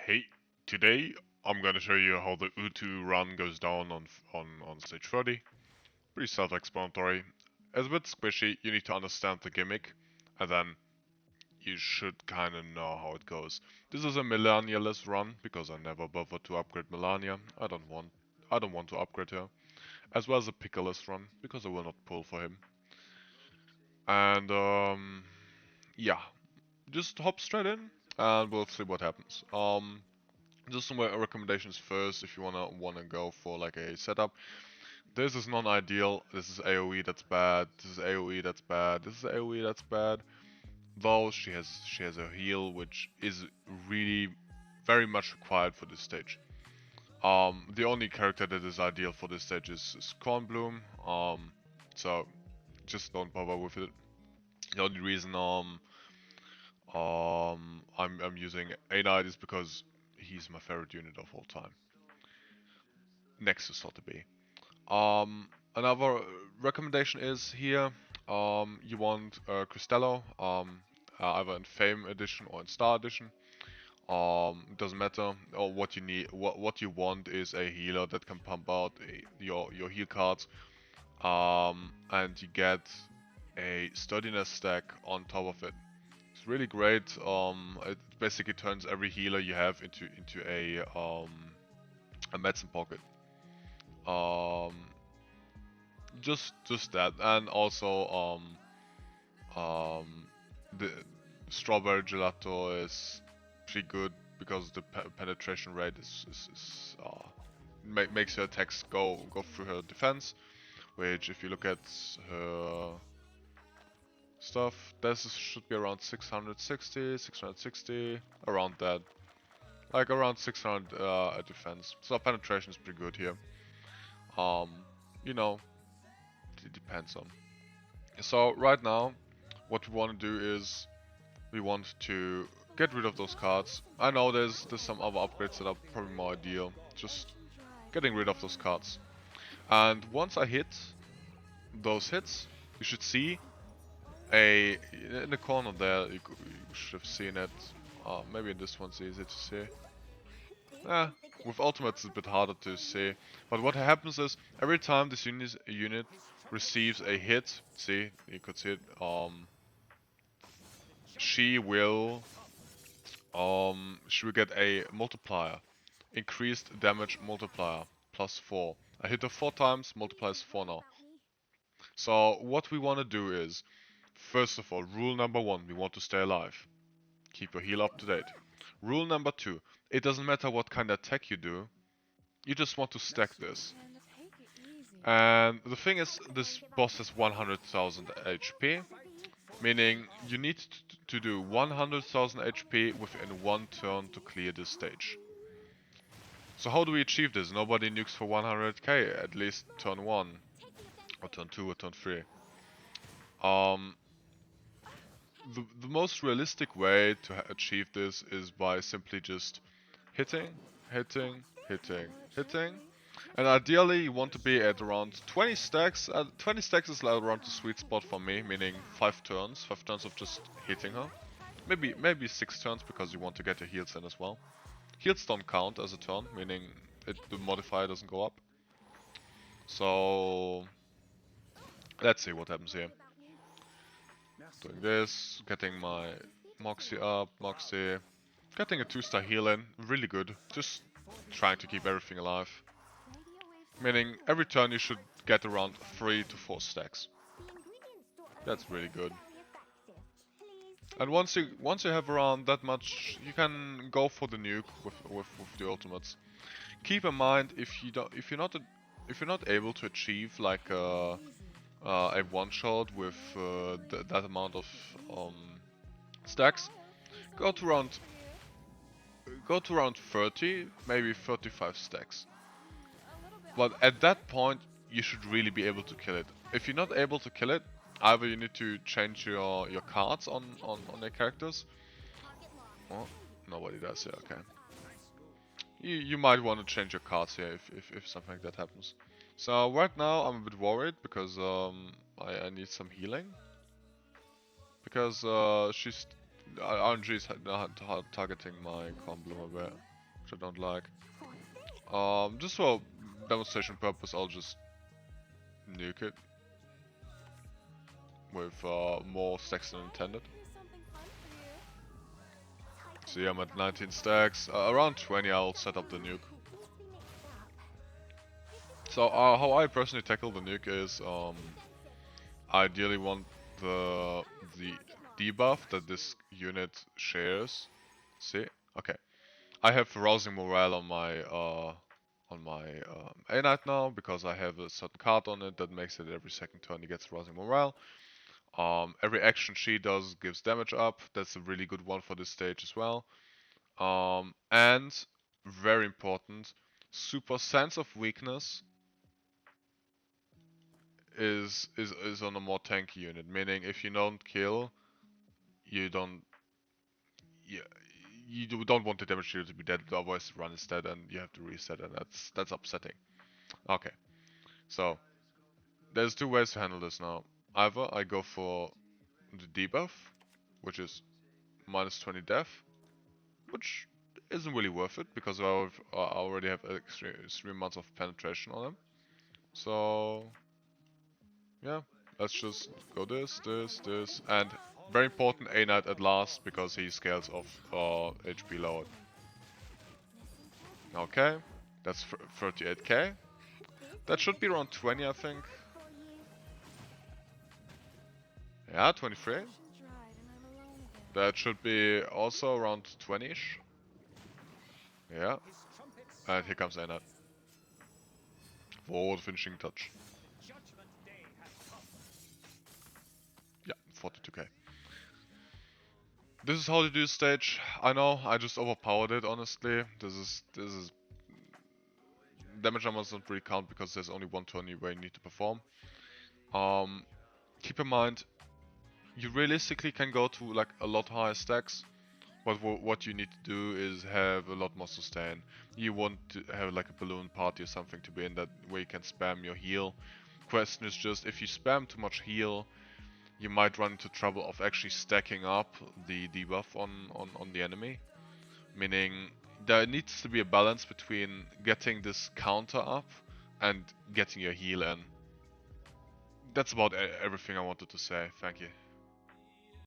Hey, today I'm gonna show you how the UTTU run goes down on stage 30. Pretty self-explanatory. It's a bit squishy, you need to understand the gimmick, and then you should kinda know how it goes. This is a Melania-less run, because I never bothered to upgrade Melania. I don't want to upgrade her. As well as a Pickle-less run, because I will not pull for him. And yeah. Just hop straight in, and we'll see what happens. Just some recommendations first if you wanna go for like a setup. This is non-ideal. This is AoE that's bad. This is AoE that's bad. This is AoE that's bad. Though she has a heal which is really very much required for this stage. The only character that is ideal for this stage is Cornbloom. So just don't bother with it. The only reason I'm using A Knight is because he's my favorite unit of all time. Next to Sotheby. Another recommendation is here. You want Cristello, either in Fame Edition or in Star Edition. Doesn't matter. Or what you need, what you want is a healer that can pump out your heal cards, and you get a sturdiness stack on top of it. It's really great. It basically turns every healer you have into a medicine pocket. Um, just that, and also the strawberry gelato is pretty good because the penetration rate makes her attacks go through her defense, which if you look at her stuff, this should be around 660, around that, like around 600 defense. So penetration is pretty good here. Um, you know, it depends on. So right now, what we want to do is we want to get rid of those cards. I know there's some other upgrades that are probably more ideal. Just getting rid of those cards. And once I hit those hits, you should see in the corner there. You should have seen it. Maybe in this one's easy to see. With ultimates it's a bit harder to see. But what happens is every time this unit receives a hit, see, you could see it. She will get a multiplier, increased damage multiplier, +4. I hit her 4 times, multiplies 4 now. So what we want to do is, first of all, rule number 1, we want to stay alive. Keep your heal up to date. Rule number 2, it doesn't matter what kind of attack you do, you just want to stack this. And the thing is, this boss has 100,000 HP, meaning you need to do 100,000 HP within 1 turn to clear this stage. So how do we achieve this? Nobody nukes for 100k, at least turn 1, or turn 2, or turn 3. The most realistic way to achieve this is by simply just hitting, hitting, hitting, hitting. And ideally you want to be at around 20 stacks. 20 stacks is around the sweet spot for me, meaning 5 turns. 5 turns of just hitting her. Maybe 6 turns because you want to get your heals in as well. Heals don't count as a turn, meaning the modifier doesn't go up. So let's see what happens here. Doing this, getting my Moxie up, Moxie. Getting a 2-star heal in, really good. Just trying to keep everything alive. Meaning every turn you should get around 3 to 4 stacks. That's really good. And once you have around that much, you can go for the nuke with the ultimates. Keep in mind if you're not able to achieve like a one shot with that amount of stacks, go to around 30, maybe 35 stacks. But at that point, you should really be able to kill it. If you're not able to kill it, either you need to change your cards on your characters. Oh, nobody does here, okay. You might want to change your cards here if something like that happens. So right now I'm a bit worried because I need some healing. Because RNG is targeting my Cornbloom a bit. which I don't like. Just for demonstration purpose, I'll just nuke it with more stacks than intended. See, I'm at 19 stacks. Around 20, I'll set up the nuke. So how I personally tackle the nuke is I ideally want the debuff that this unit shares. See, okay. I have rousing morale on my A Knight now because I have a certain card on it that makes it every second turn he gets rousing morale. Every action she does gives damage up. That's a really good one for this stage as well. And very important, super sense of weakness is on a more tanky unit. Meaning, if you don't kill, you don't don't want the damage shield to be dead. Otherwise, run is dead, and you have to reset, and that's upsetting. Okay, so there's two ways to handle this now. Either I go for the debuff, which is minus 20 death, which isn't really worth it because I already have extreme amounts of penetration on him. So yeah, let's just go this, and very important A Knight at last because he scales off HP lowered. Okay, that's 38k. That should be around 20, I think. Yeah, 23. That should be also around 20-ish. Yeah. And here comes A Knight. For the finishing touch. Yeah, 42k. This is how to do stage. I know, I just overpowered it, honestly. This is damage numbers don't really count because there's only one turn where you need to perform. Keep in mind, you realistically can go to like a lot higher stacks, but what you need to do is have a lot more sustain. You want to have like a balloon party or something to be in that way you can spam your heal. Question is just, if you spam too much heal, you might run into trouble of actually stacking up the debuff on the enemy. Meaning, there needs to be a balance between getting this counter up and getting your heal in. That's about everything I wanted to say. Thank you.